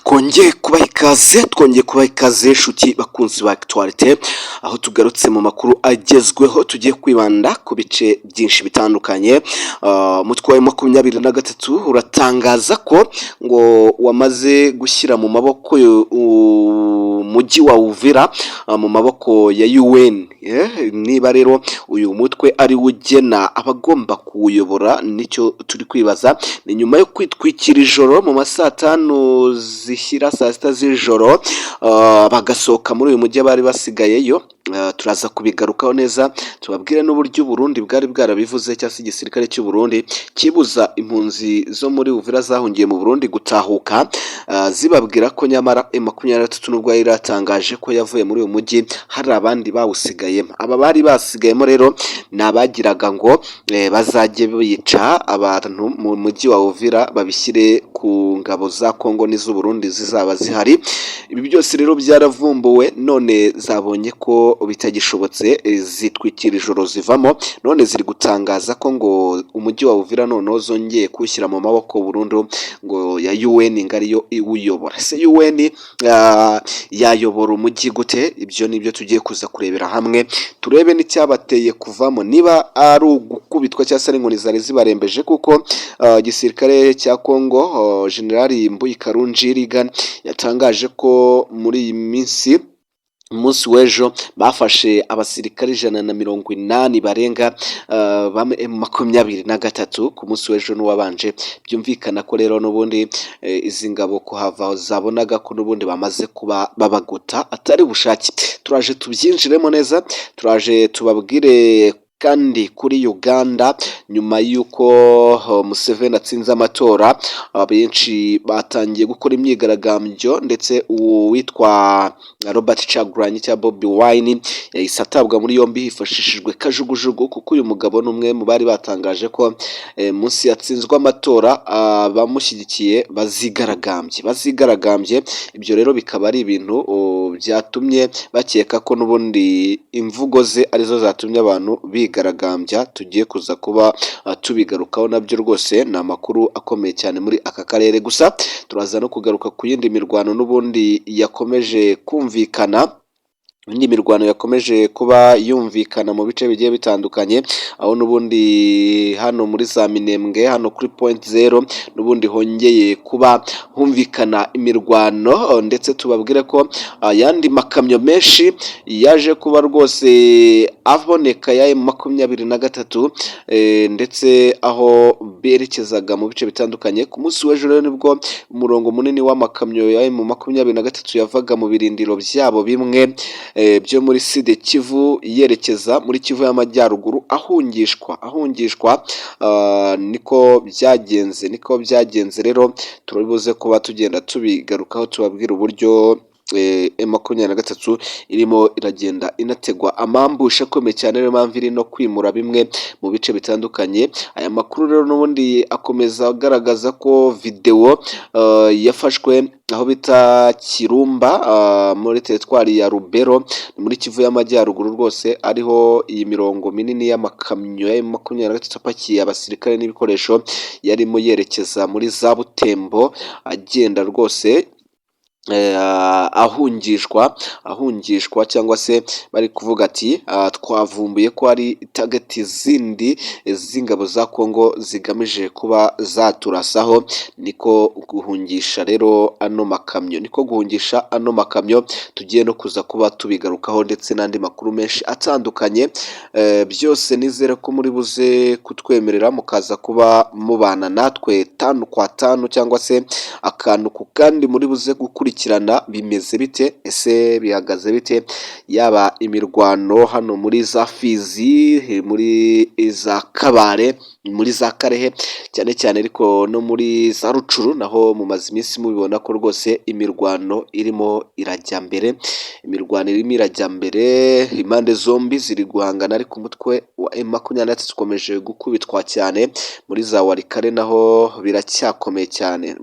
twongeye kubaha ikaze nshuti bakunzi ba Actualité, aho tugarutse mu makuru agezweho tugiye kwibanda ku bice byinshi bitandukanye. Umutwe wa 23 uratangaza ko ngo wamaze gushyira mu maboko umujyi wa Uvira mu maboko ya UN. Niba rero uyu mutwe ari ugena abagomba kuwuyobora, nicyo turi kwibaza. Ni nyuma yo kwitwikira ijoro mu masaa 5 zishyira saa 6 z'ijoro, bagasohoka muri uyu mujyi bari basigayeyo. Turaza kubigarukaho neza, tubabwire n'uburyo Burundi bwari bwarabivuze cyangwa se igisirikare cy'u Burundi kibuza impunzi zo muri Uvira zahungiye mu Burundi gutahuka, zibabwira ko nyamara M23 nubwo yari yatangaje ko yavuye muri uyu mujyi hari abandi bawusigayemo. Aba bari basigayemo rero nabagiraga ngo bazajye bica abantu mu mujyi wa Uvira babishyire ku ngabo za Kongo n'iz'u Burundi zizaba zihari. Ibi byose rero byaravumbuwe, none zabonye ko bitagishobotse, zitwikira ijoro zivamo, none ziri gutangaza ko ngo umujyi wa Uvira noneho zongeye kuwushyira mu maboko burundu ngo ya UN ngariyo iwuyobora. Se UN yayobora umujyi gute? Ibyo nibyo tugiye kuza kurebera hamwe, turebe n'icyabateye kuvamo, niba ari ugukubitwa cyangwa se inkoni zari zibarembeje, kuko igisirikare cya Kongo Generali Mbuyi Karunjiriga yatangaje ko muri iyi minsi umunsi w'ejo bafashe abasirikare 180 barenga ba M23 ku munsi w'ejo n'uwabanje. Byumvikana ko rero n'ubundi izi ngabo kuhava zabonaga ko n'ubundi bamaze kuba babaguta atari bushake. Turaje tubyinjiremo neza, turaje tubabwire kandi kuri Uganda nyuma y'uko Museveni atsinze amatora, abenshi batangiye gukora imyigaragambyo, ndetse uwitwa Robert Kyagulanyi cya Bobi Wine yahise atabwa muri yombi hifashishijwe kajugujugu, kuko uyu mugabo n'umwe mu bari batangaje ko munsi yatsinzwe amatora abamushyigikiye bazigaragambye. Ibyo rero bikaba ari ibintu byatumye bakeka ko n'ubundi imvugo ze arizo zatumye abantu bigaragambya. Tugiye kuza kuba tubigarukaho nabyo, rwose ni amakuru akomeye cyane muri aka karere. Gusa turaza no kugaruka ku yindi mirwano n'ubundi yakomeje kumvikana, indi mirwano yakomeje kuba yumvikana mu bice bigiye bitandukanye, aho n'ubundi hano muri za Minembwe, hano kuri Point Zero n'ubundi hongeye kuba humvikana imirwano, ndetse tubabwire ko yandi makamyo menshi yaje kuba rwose aboneka ya M23, ndetse aho berekezaga mu bice bitandukanye. Ku munsi w'ejo rero nibwo umurongo munini w'amakamyo ya M23 yavaga mu birindiro byabo bimwe byo muri Sud Kivu yerekeza muri Kivu y'Amajyaruguru ahungishwa. Niko byagenze rero turabibuze kuba tugenda tubigarukaho, tubabwira uburyo M23 irimo iragenda inategwa amambusha akomeye cyane, rero mpamvu iri no kwimura bimwe mu bice bitandukanye. Aya makuru rero n'ubundi akomeza agaragaza ko video yafashwe aho bita Kirumba muri teritwari ya Rubero muri Kivu y'Amajyaruguru, rwose ariho iyi mirongo minini y'amakamyo ya M23 apakiye abasirikare n'ibikoresho yarimo yerekeza muri za Butembo, agenda rwose ahungishwa cyangwa se bari kuvuga ati twavumbuye ko ari target zindi z'ingabo za Kongo zigamije kuba zaturasaho. Niko guhungisha ano makamyo, tugiye no kuza kuba tubigarukaho, ndetse n'andi makuru menshi atandukanye. Byose nizere ko muri buze kutwemerera mukaza kuba mubana natwe 5 kwa 5, cyangwa se akantu ku kandi muri buze gukurikirana bimeze bite, ese bihagaze bite, yaba imirwano hano muri za Fizi, muri za Kabare, muri za Karehe cyane cyane, ariko no muri za Rucuru naho mumaze iminsi mubibona ko rwose imirwano irimo irajya mbere. Impande zombi ziri guhangana, ariko umutwe wa M23 ukomeje gukubitwa cyane. Muri za Warikare naho biracyakomeye cyane,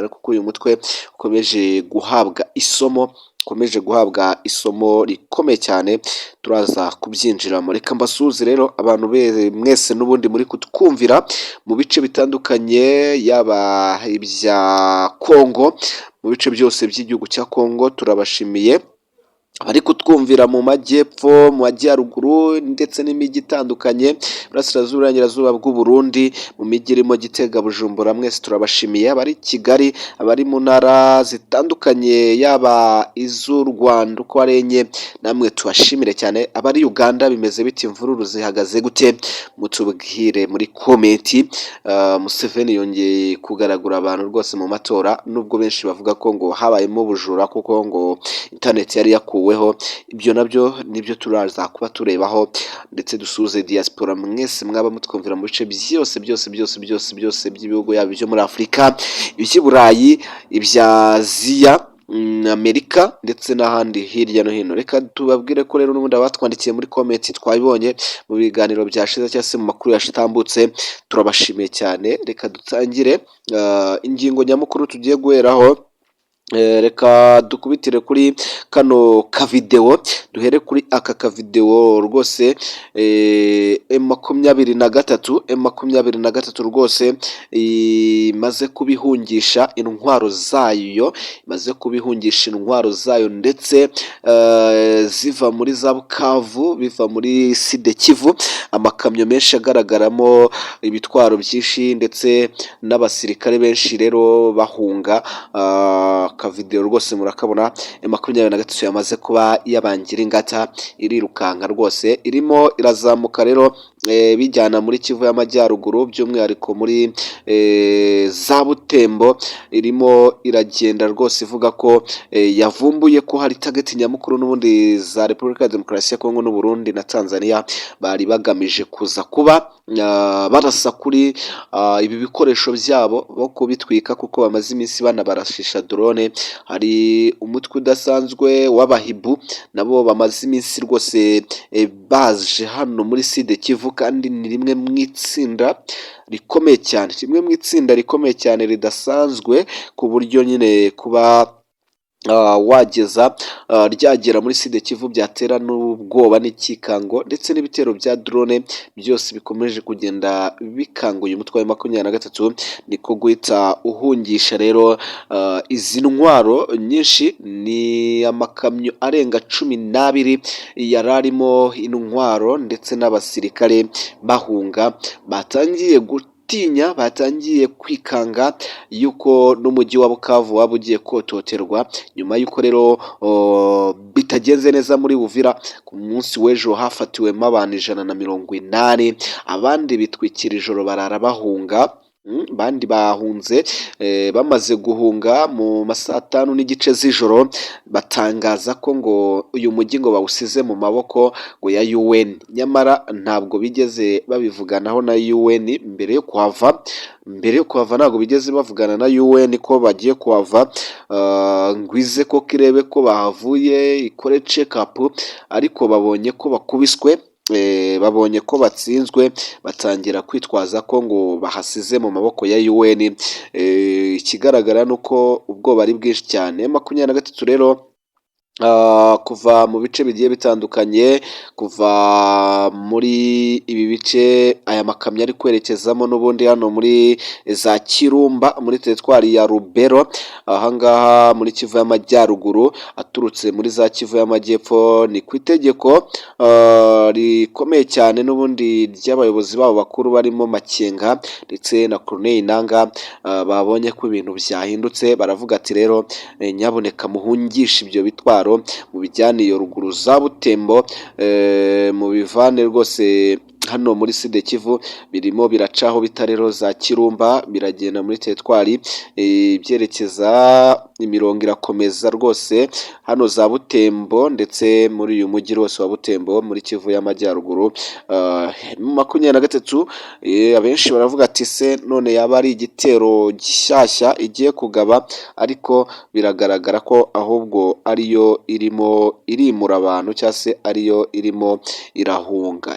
kuko uyu mutwe ukomeje guhabwa isomo bakomeje guhabwa isomo rikomeye cyane, turaza kubyinjiramo. Reka mbasuhuze rero abantu mwese n'ubundi muri kutwumvira mu bice bitandukanye, yaba ibya Kongo, mu bice byose by'igihugu cya Kongo turabashimiye. Abari kutwumvira mu majyepfo, mu majyaruguru ndetse n'imijyi itandukanye, burasirazuba, uburengerazuba bw'u Burundi, mu mijyi irimo Gitega, Bujumbura, mwese turabashimiye. Abari Kigali, abari mu ntara zitandukanye, yaba iz'u Rwanda uko ari enye, namwe tubashimire cyane. Abari Uganda bimeze biti, imvururu zihagaze gute? Mutubwire muri komenti. Museveni yongeye kugaragura abantu rwose mu matora, nubwo benshi bavuga ko ngo habayemo ubujura kuko ngo internet yari yakuwe. Ibyo nabyo nibyo turaza kuba turebaho, ndetse dusuze diaspora mwese mwaba mutwumvira mu bice byose by'ibihugu, yaba ibyo muri Afurika, iby'i Burayi, ibya Aziya, Amerika ndetse n'ahandi hirya no hino. Reka tubabwire ko rero n'ubundi abatwandikiye muri comment twabibonye mu biganiro byashize cyangwa se mu makuru yashitambutse, turabashimiye cyane. Reka dutangire ingingo nyamukuru tugiye guheraho. Reka dukubitire kuri kano kavideo, duhere kuri aka kavideo rwose. M23 rwose imaze kubihungisha intwaro zayo, ndetse ziva muri za Bukavu, biva muri Sud Kivu, amakamyo menshi agaragaramo ibitwaro byinshi ndetse n'abasirikare benshi rero bahunga. Kavideo rwose murakabona, M23 yamaze kuba yabangira ingata, irirukanka rwose, irimo irazamuka rero bijyana muri Kivu y'Amajyaruguru, by'umwihariko muri za Butembo. Irimo iragenda rwose ivuga ko yavumbuye ko hari target nyamukuru n'ubundi za Repubulika ya Demokarasi ya Kongo n'u Burundi na Tanzania bari bagamije kuza kuba barasa kuri ibi bikoresho byabo bo kubitwika, kuko bamaze iminsi banabarashisha drone. Hari umutwe udasanzwe w'abahibu, nabo bamaze iminsi rwose baje hano muri Sud Kivu, kandi ni rimwe mu itsinda rikomeye cyane, ridasanzwe, ku buryo nyine kuba wageza ryagera muri Sud Kivu byatera n'ubwoba n'ikikango, ndetse n'ibitero bya drone byose bikomeje kugenda bikanguye umutwe wa M23. Niko guhita uhungisha rero izi ntwaro nyinshi. Ni amakamyo arenga 12 yararimo intwaro ndetse n'abasirikare bahunga, batangiye kwikanga yuko n'umujyi wa Bukavu waba ugiye kototerwa, nyuma yuko rero bitagenze neza muri Uvira. Ku munsi w'ejo hafatiwemo abantu 180, abandi bitwikira ijoro barara bahunga. Bandi bahunze, bamaze guhunga mu masaa 5 z'ijoro, batangaza ko ngo uyu mujyi ngo bawusize mu maboko ngo ya UN, nyamara ntabwo bigeze babivuganaho na UN mbere yo kuhava. Ntabwo bigeze bavugana na UN ko bagiye kuhava, ngwize ko kirebe ko bahavuye, ikore check up, ariko babonye ko bakubiswe, babonye ko batsinzwe, batangira kwitwaza ko ngo bahasize mu maboko ya UN. Ikigaragara nuko ubwoba ari bwinshi cyane. M23 rero kuva mu bice bigiye bitandukanye, kuva muri ibi bice aya makamyo ari kwerekezamo n'ubundi hano muri za Kirumba, muri teritwari ya Rubero, ahangaha muri Kivu y'Amajyaruguru, aturutse muri za Kivu y'Amajyepfo, ni ku itegeko rikomeye cyane n'ubundi ry'abayobozi babo bakuru barimo Makenga ndetse na Corneille Nangaa. Babonye ko ibintu byahindutse, baravuga ati rero nyaboneka muhungisha ibyo bitwaro, mu bijyane iyo ruguru za Butembo, mu bivane rwose hano muri Sud Kivu, birimo biracaho bitarero za Kirumba, biragenda muri teritwari byerekeza, imirongo irakomeza rwose hano za Butembo, ndetse muri uyu mujyi wose wa Butembo muri Kivu y'Amajyaruguru. 23 abenshi baravuga ati se none yaba ari igitero gishyashya igiye kugaba, ariko biragaragara ko ahubwo ariyo irimo irimura abantu, cyangwa se ariyo irimo irahunga.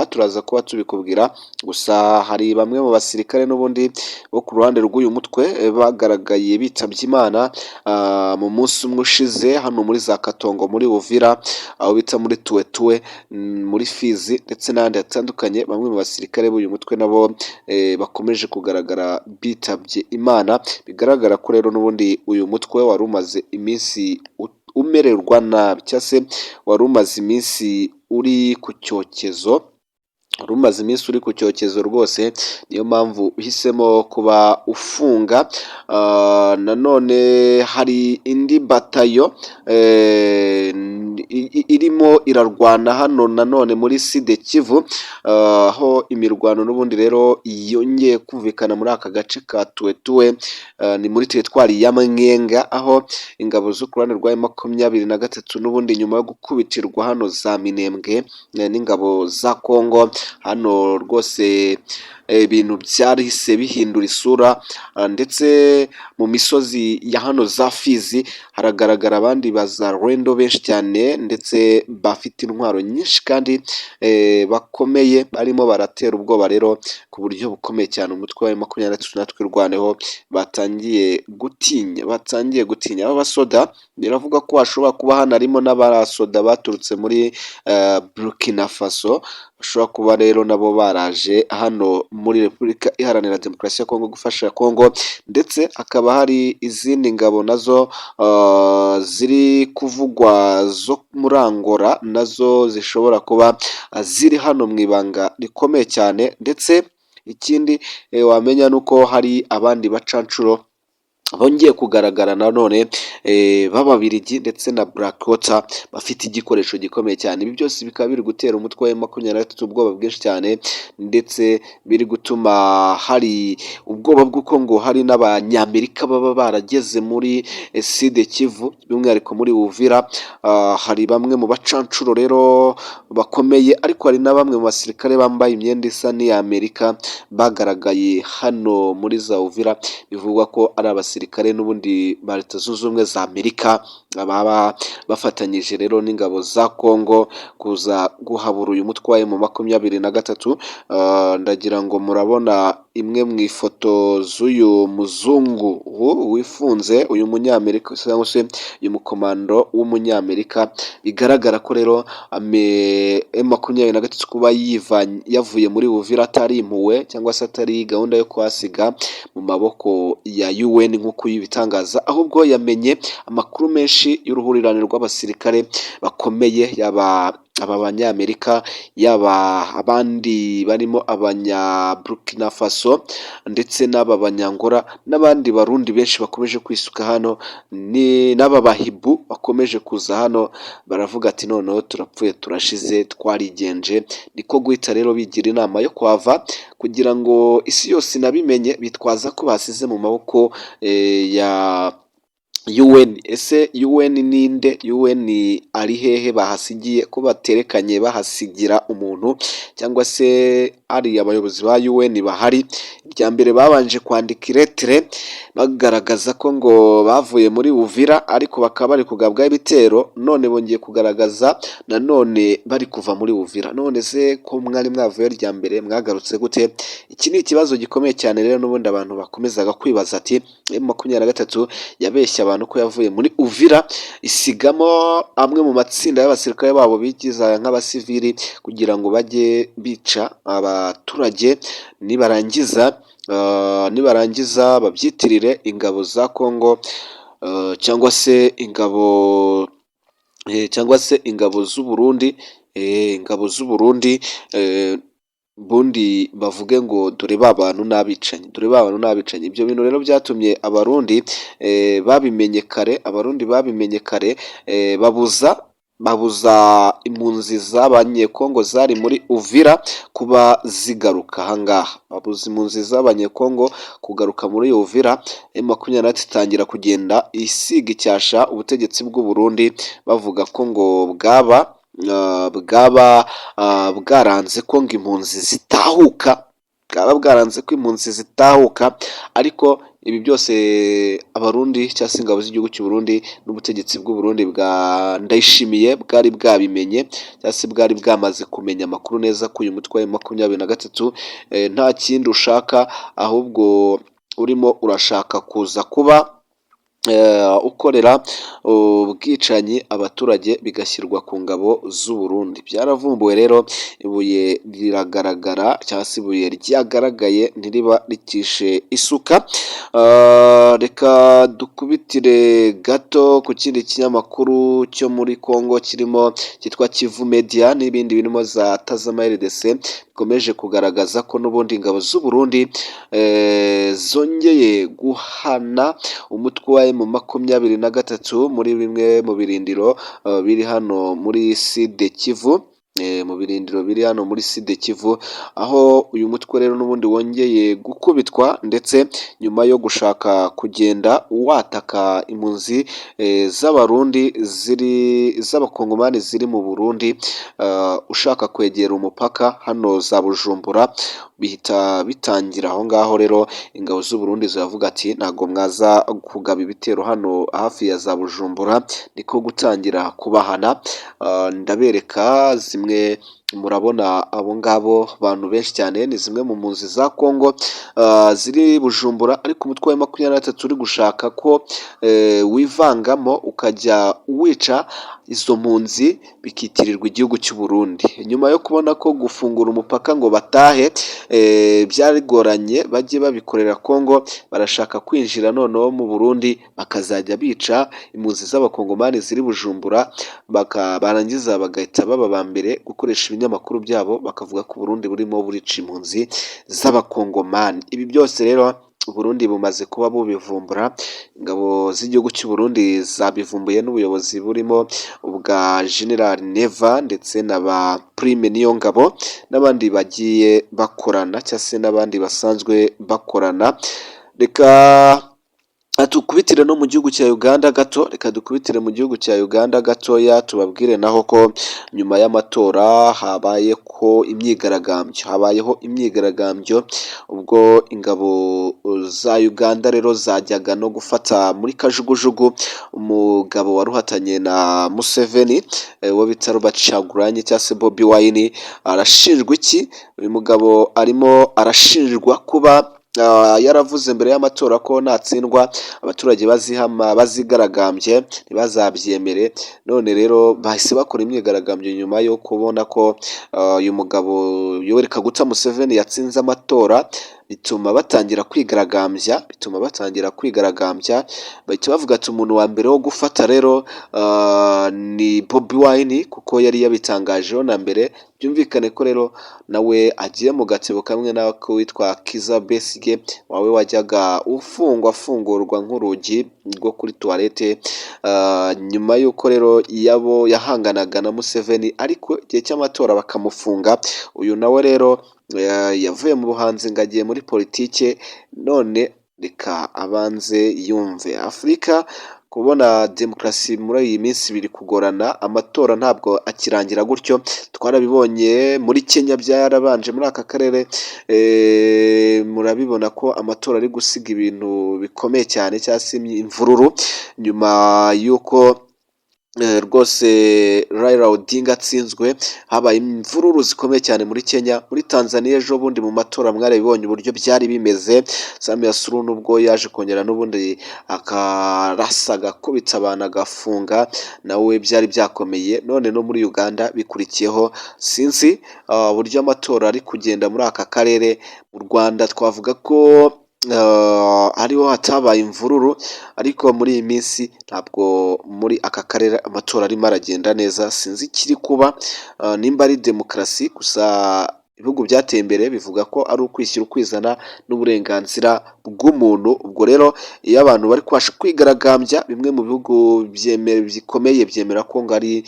Turaza kuba tubikubwira, gusa hari bamwe mu basirikare n'ubundi bo ku ruhande rw'uyu mutwe bagaragaye bitabye Imana mu munsi umwe ushize hano muri za Katongo muri Uvira aho bita muri Tuwetuwe muri Fizi ndetse n'ahandi hatandukanye, bamwe mu basirikare b'uyu mutwe nabo bakomeje kugaragara bitabye Imana. Bigaragara ko rero n'ubundi uyu mutwe wari umaze iminsi umererwa nabi cyangwa se wari umaze iminsi uri ku cyokezo, rwose, niyo mpamvu uhisemo kuba ufunga. Nanone hari indi batayo irimo irarwana hano nanone muri Sud Kivu, aho imirwano n'ubundi rero yongeye kumvikana muri aka gace ka Tuwetuwe, ni muri teritwari ya Mwenga, aho ingabo zo ku ruhande rwa M23 n'ubundi nyuma yo gukubitirwa hano za Minembwe n'ingabo za Kongo, hano rwose ibintu byarahise bihindura isura, ndetse mu misozi ya hano za Fizi haragaragara abandi bazarendo benshi cyane ndetse bafite intwaro nyinshi kandi bakomeye, barimo baratera ubwoba rero ku buryo bukomeye cyane. Umutwe wa M23 natwe urwaneho batangiye gutinya aba basoda. Biravuga ko hashobora kuba hanarimo n'abasoda baturutse muri Burkina Faso, bashobora kuba rero nabo baraje hano muri Repubulika Iharanira Demokarasi ya Kongo gufasha Kongo, ndetse hakaba hari izindi ngabo nazo ziri kuvugwa zo muri Angola, nazo zishobora kuba ziri hano mu ibanga rikomeye cyane. Ndetse ikindi wamenya nuko hari abandi bacancuro bongeye kugaragara nanone b'Ababiligi ndetse na Black Water bafite igikoresho gikomeye cyane. Ibi byose bikaba biri gutera umutwe wa M23 ubwoba bwinshi cyane, ndetse biri gutuma hari ubwoba bw'uko ngo hari n'Abanyamerika baba barageze muri Sud Kivu, by'umwihariko muri Uvira. Hari bamwe mu bacancuro rero bakomeye, ariko hari na bamwe mu basirikare bambaye imyenda isa n'iy'Amerika bagaragaye hano muri za Uvira. Bivugwa ko ari abasirikare n'ubundi ba Leta Zunze Ubumwe za Amerika baba bafatanyije rero n'ingabo za Kongo kuza guhabura uyu mutwe wa M23. Ndagira ngo murabona imwe mu ifoto z'uyu muzungu wifunze, uyu munyamerika cyangwa se uyu mukomando w'umunyamerika. Bigaragara ko rero M23 kuba yavuye muri Uvira atari impuhwe cyangwa se atari gahunda yo kuhasiga mu maboko ya UN nk'uko ibitangaza, ahubwo yamenye amakuru menshi y'uruhurirane rw'abasirikare bakomeye, yaba aba Banyamerika, yaba abandi barimo abanya Burkina Faso ndetse n'aba Banyangora n'abandi Barundi benshi bakomeje kwisuka hano, ni n'aba Bahibu bakomeje kuza hano. Baravuga ati noneho turapfuye turashize, twarigenje. Niko guhita rero bigira inama yo kwava kugira ngo isi yose inabimenye, bitwaza ko basize mu maboko ya UN. Ese UN ninde? UN ari hehe bahasigiye ko baterekanye bahasigira umuntu, cyangwa se ari abayobozi ba UN bahari? Irya mbere babanje kwandika iretere bagaragaza ko ngo bavuye muri Uvira ariko bakaba bari kugabwaho ibitero, none bongeye kugaragaza nanone bari kuva muri Uvira. None se ko mwari mwavuye irya mbere mwagarutse gute? Iki ni ikibazo gikomeye cyane rero, n'ubundi abantu bakomezaga kwibaza ati M23 yabeshya abantu ko yavuye muri Uvira isigamo amwe mu matsinda y'abasirikare babo bigiza nk'abasivili kugira ngo bajye bica abaturage, nibarangiza babyitirire ingabo za Kongo cyangwa se ingabo z'u Burundi, bundi bavuge ngo dore ba bantu n'abicanyi. Ibyo bintu rero byatumye Abarundi babimenye kare, babuza impunzi z'Abanyekongo zari muri Uvira kuba zigaruka ahangaha, babuza impunzi z'Abanyekongo kugaruka muri Uvira. M23 itangira kugenda isiga icyasha ubutegetsi bw'u Burundi, bavuga ko ngo bwaba bwaranze ko ngo impunzi zitahuka, ariko ibi byose Abarundi cyangwa se ingabo z'igihugu cy'u Burundi n'ubutegetsi bw'u Burundi bwa Ndayishimiye bwari bwabimenye, cyangwa se bwari bwamaze kumenya amakuru neza ko uyu mutwe wa M23 nta kindi ushaka, ahubwo urimo urashaka kuza kuba ukorera ubwicanyi abaturage bigashyirwa ku ngabo z'u Burundi. Byaravumbuwe rero ibuye riragaragara cyangwa se ibuye ryagaragaye ntiriba ritishe isuka. Reka dukubitire gato ku kindi kinyamakuru cyo muri Congo cyitwa Kivu Media n'ibindi birimo za Tazama RDC bikomeje kugaragaza ko n'ubundi ingabo z'u Burundi zongeye guhana umutwe wa M23 muri bimwe mu birindiro biri hano muri Sud Kivu. Mu birindiro biri hano muri Sud Kivu, aho uyu mutwe rero n'ubundi wongeye gukubitwa ndetse nyuma yo gushaka kugenda wataka impunzi z'abarundi z'abakongomani ziri mu Burundi, ushaka kwegera umupaka hano za Bujumbura, bihita bitangira aho ngaho. Rero ingabo z'u Burundi ziravuga ati ntabwo mwaza kugaba ibitero hano hafi ya za Bujumbura, niko gutangira kubahana. Ndabereka zimwe, murabona abo ngabo bantu benshi cyane, ni zimwe mu mpunzi za Congo ziri Bujumbura, ariko umutwe wa M23 uri gushaka ko wivangamo ukajya wica izo mpunzi bikitirirwa igihugu cy'u Burundi. Nyuma yo kubona ko gufungura umupaka ngo batahe byarigoranye, bajye babikorera Congo, barashaka kwinjira noneho mu Burundi bakazajya bica impunzi z'abakongomani ziri Bujumbura, barangiza bagahita baba ba mbere gukoresha ibinyamakuru byabo bakavuga ko Burundi burimo burica impunzi z'abakongomani. Ibi byose rero Burundi bumaze kuba bubivumbura, ingabo z'igihugu cy'u Burundi zabivumbuye n'ubuyobozi burimo ubwa General Neva ndetse na ba Prime Niyongabo n'abandi bagiye bakorana cyangwa se n'abandi basanzwe bakorana. Reka dukubitire no mu gihugu cya Uganda gato, gatoya tubabwire naho ko nyuma y'amatora habayeho imyigaragambyo, ubwo ingabo za Uganda rero zajyaga no gufata muri kajugujugu umugabo waruhatanye na Museveni, wo bita Robert Kyagulanyi cyangwa se Bobi Wine. Arashinjwa iki? Uyu mugabo arimo arashinjwa kuba yaravuze mbere y'amatora ko natsindwa abaturage bazigaragambye ntibazabyemere. None rero bahise bakora imyigaragambyo nyuma yo kubona ko uyu mugabo Yoweri Kaguta Museveni yatsinze amatora, bituma batangira kwigaragambya, bahita bavuga ati umuntu wa mbere wo gufata rero ni Bobi Wine, kuko yari yabitangajeho na mbere. Byumvikane ko rero nawe agiye mu gatebo kamwe n'ako witwa Kizza Besigye, wawe wajyaga afungurwa nk'urugi rwo kuri toilette, nyuma y'uko rero yahanganaga na Museveni, ariko igihe cy'amatora bakamufunga. Uyu nawe rero yavuye mu buhanzi ngo agiye muri politike, none reka abanze yumve. Afurika kubona demokarasi muri iyi minsi biri kugorana, amatora ntabwo akirangira gutyo. Twarabibonye muri Kenya byarabanje, muri aka karere murabibona ko amatora ari gusiga ibintu bikomeye cyane cyangwa se imvururu, nyuma y'uko rwose Raila Odinga atsinzwe, habaye imvururu zikomeye cyane muri Kenya. Muri Tanzania ejo bundi mu matora mwarabibonye uburyo byari bimeze, Samia Suluhu nubwo yaje kongera n'ubundi akarasa agakubita abantu agafunga, nawe byari byakomeye. None no muri Uganda bikurikiyeho, sinzi uburyo amatora ari kugenda muri aka karere. Mu Rwanda twavuga ko ariho hatabaye imvururu, ariko muri iyi minsi ntabwo muri aka karere amatora arimo aragenda neza. Sinzi ikiri kuba, nimba ari demokarasi gusa. Ibihugu byateye imbere bivuga ko ari ukwishyira ukwizana n'uburenganzira bw'umuntu. Ubwo rero iyo abantu bari kubasha kwigaragambya, bimwe mu bihugu bikomeye byemera ko ngo ari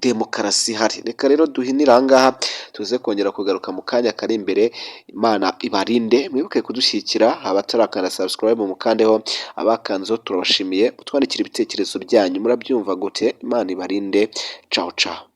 demokarasi ihari. Reka rero duhinire aha ngaha, tuze kongera kugaruka mu kanya kari imbere. Imana ibarinde, mwibuke kudushyigikira, abatarakanda subscribe mukandeho, abakanzeho turabashimiye. Mutwandikira ibitekerezo byanyu, murabyumva gute? Imana ibarinde, ciao ciao.